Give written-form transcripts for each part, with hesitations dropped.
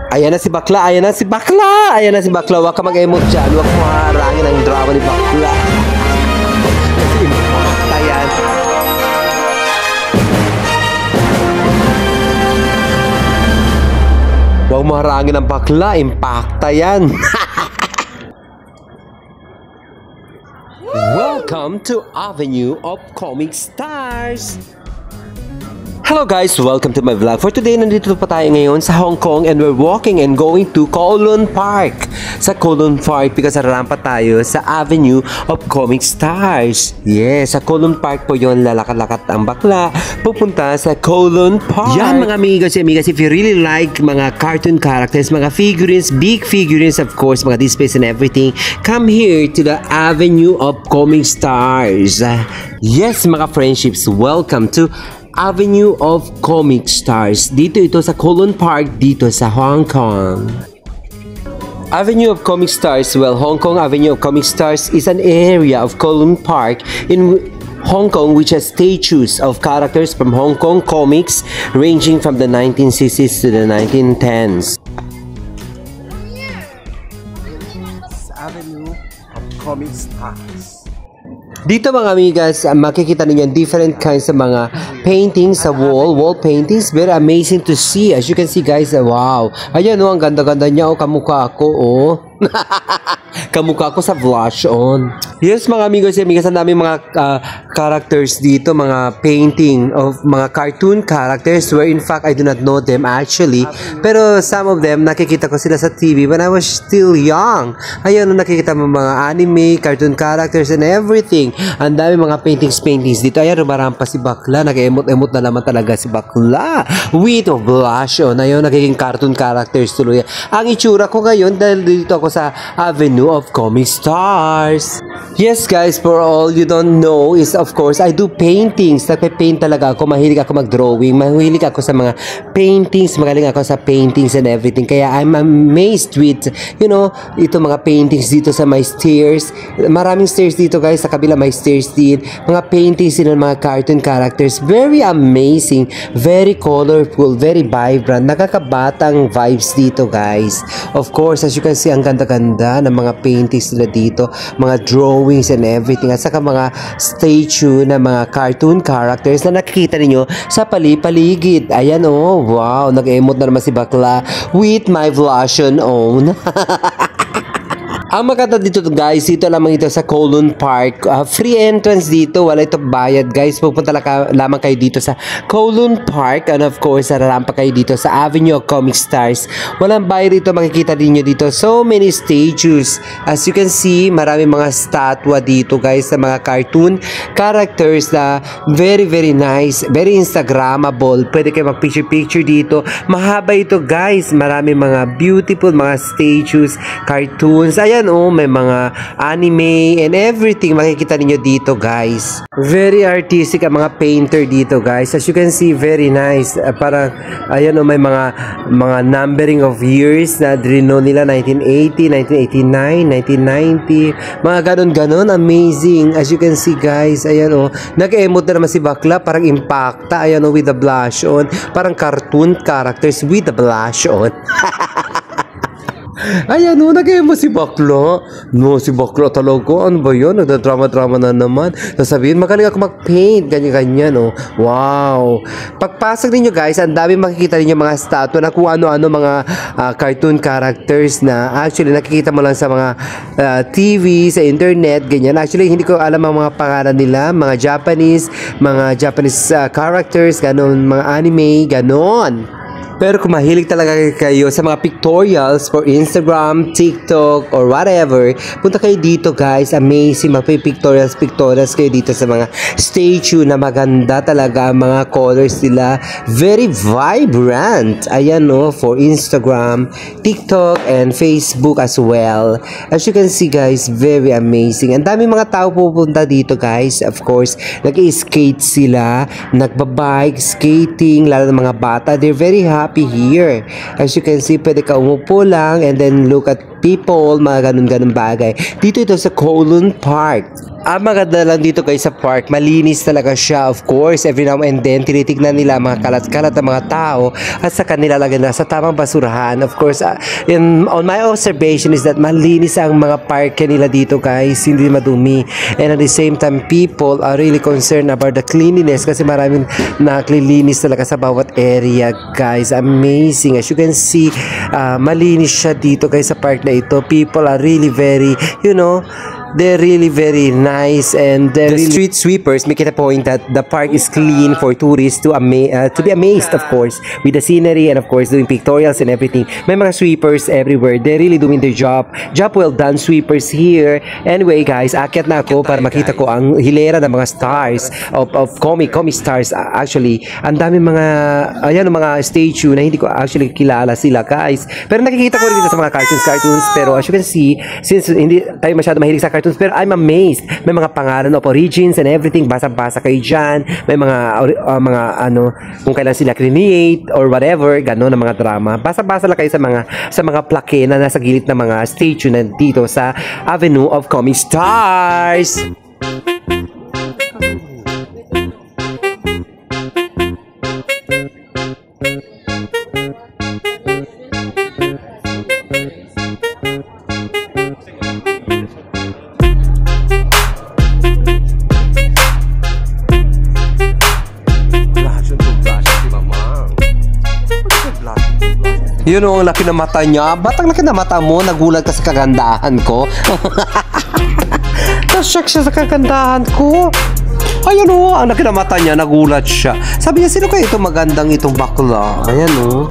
Ayan na si Bakla, ayan na si Bakla, ayan na si Bakla. Huwag ka mag-emote dyan, huwag mo harangin ang drama ni Bakla. Kasi impacta yan. Huwag mo harangin ang Bakla, impacta yan. Welcome to Avenue of Comic Stars. Hello guys, welcome to my vlog. For today, nandito pa tayo ngayon sa Hong Kong and we're walking and going to Kowloon Park. Sa Kowloon Park because rampa tayo sa Avenue of Comic Stars. Yes, sa Kowloon Park po yon, lalakad-lakad ang Bakla pupunta sa Kowloon Park. Yan mga amigos and amigas, if you really like mga cartoon characters, mga figurines, big figurines of course, mga displays and everything, come here to the Avenue of Comic Stars. Yes mga friendships, welcome to Avenue of Comic Stars. Dito ito sa Kowloon Park, dito sa Hong Kong. Avenue of Comic Stars, well, Hong Kong Avenue of Comic Stars is an area of Kowloon Park in Hong Kong which has statues of characters from Hong Kong comics ranging from the 1960s to the 1910s. Avenue of Comic Stars. Dito mga amigas, makikita ninyo different kinds of mga paintings sa wall paintings. Very amazing to see. As you can see guys, wow. Ayan ang ganda-ganda niya. Kamukha ako, kamukha ko sa blush on. Yes mga amigos and amigas, ang daming mga characters dito, mga painting of mga cartoon characters where in fact I do not know them actually, pero some of them nakikita ko sila sa TV when I was still young. Ayun, nakikita mo mga anime, cartoon characters and everything. Ang dami mga paintings dito. Ayan, rumarampa si Bakla, nag-emot na naman talaga si Bakla with blush on. Ayun, nagiging cartoon characters tuloy. Ang itsura ko ngayon dahil dito ako sa Avenue of Comic Stars. Yes guys, for all you don't know is of course I do paintings. Nagpe-paint talaga ako. Mahilig ako mag-drawing. Mahilig ako sa mga paintings. Magaling ako sa paintings and everything. Kaya I'm amazed with, you know, ito mga paintings dito sa my stairs. Maraming stairs dito guys. Sa kabila may stairs din. Mga paintings din ng mga cartoon characters. Very amazing. Very colorful. Very vibrant. Nakakabatang vibes dito guys. Of course, as you can see, ang ganda-ganda ng mga paintings nila dito. Mga drawings and everything. At saka mga statue na mga cartoon characters na nakikita ninyo sa paligid. Ayan wow, nag-emote na naman si Bakla with my blush on. Ang maganda dito guys, dito lamang ito sa Kowloon Park. Free entrance dito, wala ito bayad guys. Pupunta lamang kayo dito sa Kowloon Park. And of course, rarampa kayo dito sa Avenue of Comic Stars. Walang bayad dito, makikita niyo dito. So many statues. As you can see, marami mga statwa dito guys sa mga cartoon characters na very nice. Very Instagrammable. Pwede kayo mag-picture dito. Mahaba ito guys. Marami mga beautiful mga statues, cartoons. Ayan may mga anime and everything makikita niyo dito guys. Very artistic ang mga painter dito guys. As you can see, very nice. Parang ayan may mga numbering of years na drino nila, 1980, 1989, 1990, mga ganon. Amazing. As you can see guys, ayan nag-emote na naman si Bakla, parang impacta. Ayan with the blush on. Parang cartoon characters with the blush on. Ayan nag-emo si Bakla. No, si Bakla talaga. Ano ba yun? Nagda-drama na naman. Sasabihin, magaling ako mag-paint. Ganyan. Wow. Pagpasok ninyo guys, ang dami makikita ninyo mga statue na kung ano-ano mga cartoon characters na actually nakikita mo lang sa mga TV, sa internet, ganyan. Actually, hindi ko alam ang mga pangalan nila. Mga Japanese characters, ganon. Mga anime, ganon. Pero kung mahilig talaga kayo sa mga pictorials for Instagram, TikTok, or whatever, punta kayo dito guys. Amazing. Magpipictorials kayo dito sa mga statue na maganda talaga. Mga colors nila. Very vibrant. Ayan for Instagram, TikTok, and Facebook as well. As you can see guys, very amazing. Ang dami mga tao pupunta dito guys. Of course, nag-skate sila, nagbabike, skating, lalo ng mga bata. They're very happy here. As you can see, pwede ka umupo lang and then look at people, mga ganun bagay. Dito ito sa Kowloon Park. maganda lang dito guys sa park, malinis talaga siya. Of course, every now and then tinitignan nila mga kalat-kalat ng mga tao at sa kanila lagyan na sa tamang basurahan. Of course, on my observation is that malinis ang mga park nila dito guys, hindi madumi. And at the same time, people are really concerned about the cleanliness kasi maraming naklilinis talaga sa bawat area guys. Amazing. As you can see, malinis siya dito guys sa park na ito. People are really very, they're really very nice, and the street sweepers make it a point that the park is clean for tourists to be amazed, of course, with the scenery and of course doing pictorials and everything. May mga sweepers everywhere. They're really doing their job. Job well done, sweepers here. Anyway guys, akyat na ako para makita ko ang hilera ng mga stars of comic stars. Actually, ang dami mga statue na hindi ko actually kilala sila guys. Pero nakikita ko rin dito sa mga cartoons. Pero as you can see, since hindi tayo masyado mahilig sa cartoons, pero I'm amazed. May mga pangalan of origins and everything. Basa-basa kayo dyan. May mga kung kailan sila create or whatever, gano'n na mga drama. Basa-basa lang kayo sa mga plaque na nasa gilid ng mga statue na dito sa Avenue of Comic Stars. Yun ang laki na mata niya. Ba't ang laki na mata mo? Nagulat ka sa kagandahan ko? Nashock siya sa kagandahan ko. Ayun o, ang laki na mata niya. Nagulat siya. Sabi niya, sino kayo itong magandang itong bakla? Ayan o.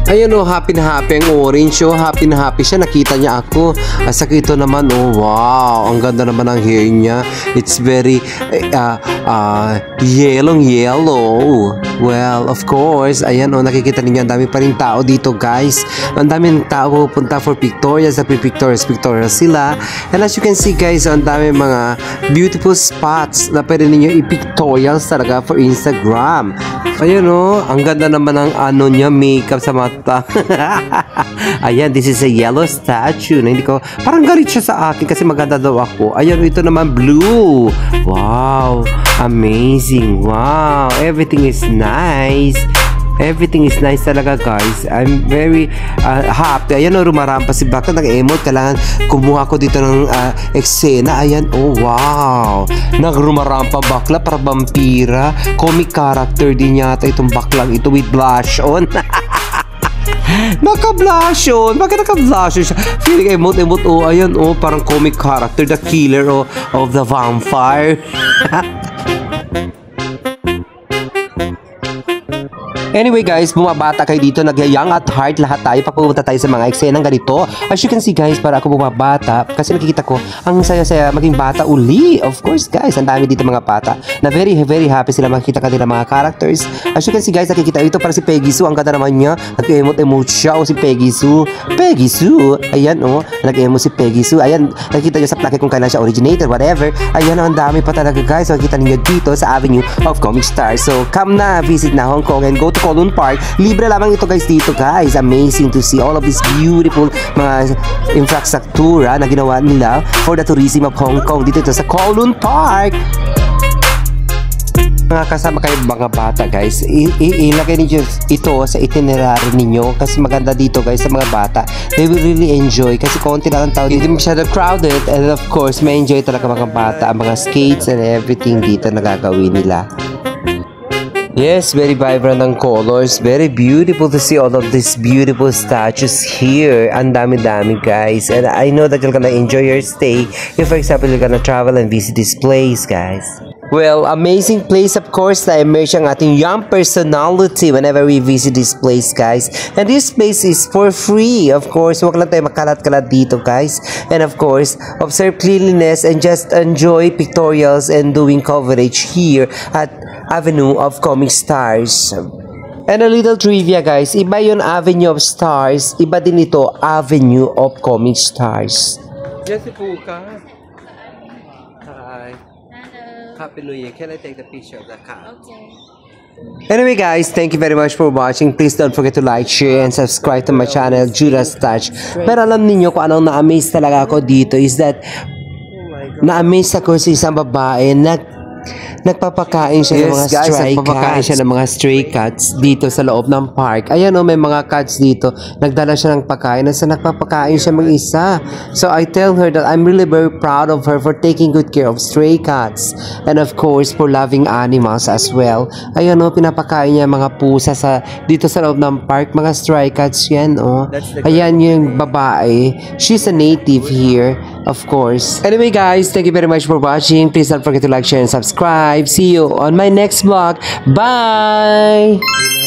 Ayan o, happy na happy ang orange o. Happy na happy siya. Nakita niya ako. Asa ito naman o. Wow, ang ganda naman ang hair niya. It's very yellow. Well, of course. Ayan o, nakikita niyo. Ang dami pa rin tao dito guys. Ang daming tao punta for pictorials. Pictorials sila. And as you can see guys, ang dami mga beautiful spots na pwede ninyo i-pictorials talaga for Instagram. Ayan o, ang ganda naman ang niya, makeup sa mata. Ayan, this is a yellow statue na hindi ko, parang galit siya sa akin kasi maganda daw ako. Ayan, ito naman blue. Wow, amazing. Wow, everything is nice. Everything is nice talaga guys. I'm very happy. Ayan o, rumarampa si Bakla. Nag-emote. Kailangan kumuha ko dito ng eksena. Ayan, oh wow. Nagrumarampa Bakla para vampira. Comic character din yata itong baklang ito with blush on. Naka-blush on. Bakit naka-blush on siya? Feeling emote. Oh, ayan oh, parang comic character. The killer of the vampire. Anyway guys, bumabata kayo dito, nag-young at heart lahat tayo pag pumunta tayo sa mga eksenang ganito. As you can see guys, para ako bumabata kasi nakikita ko ang saya-saya maging bata uli. Of course guys, ang dami dito mga bata na very very happy sila makikita kanila mga characters. As you can see guys, nakikita ito para si Peggy Sue. Ang ganda naman niya, nag-emote siya o si Peggy Sue. Peggy Sue, ayan oh, nag-emote si Peggy Sue. Ayan, nakikita niyo sa plaque kung kailan siya originator, whatever. Ayan, ang dami pa talaga guys. Nakikita niyo dito sa Avenue of Comic Stars. So come na, visit na Hong Kong and go to Kowloon Park. Libre lamang ito guys dito guys. Amazing to see all of these beautiful mga infrastructure na ginawa nila for the tourism of Hong Kong dito sa Kowloon Park. Mga kasama kayo mga bata guys, ilagay niyo ito sa itinerary ninyo kasi maganda dito guys sa mga bata. They will really enjoy kasi konti lang ang tao, hindi masyado crowded, and of course may enjoy talaga mga bata ang mga skates and everything dito na gagawin nila. Yes, very vibrant ang colors. Very beautiful to see all of these beautiful statues here. Ang dami-dami guys. And I know that you're gonna enjoy your stay if for example you're gonna travel and visit this place guys. Well, amazing place of course na emerge ang ating young personality whenever we visit this place guys. And this place is for free. Of course, huwag lang tayo makalat-kalat dito guys. And of course, observe cleanliness and just enjoy pictorials and doing coverage here at Avenue of Comic Stars. And a little trivia guys, iba yun Avenue of Stars, iba din ito Avenue of Comic Stars. Yes, Puka. Hi. Happy New Year. Can I take the picture of the cat? Okay. Anyway guys, thank you very much for watching. Please don't forget to like, share, and subscribe to my channel, Judas Touch. Pero alam niyo kung anong na-amaze talaga ako dito is that na-amaze ako sa isang babae na nagpapakain siya ng mga stray cats. Siya ng mga stray cats dito sa loob ng park. Ayan o, may mga cats dito. Nagdala siya ng pagkain at nagpapakain siya mag-isa. So I tell her that I'm really very proud of her for taking good care of stray cats. And of course, for loving animals as well. Ayan o, pinapakain niya mga pusa dito sa loob ng park. Mga stray cats yan o. Ayan yung babae. She's a native here, of course. Anyway guys, thank you very much for watching. Please don't forget to like, share, and subscribe. See you on my next vlog. Bye!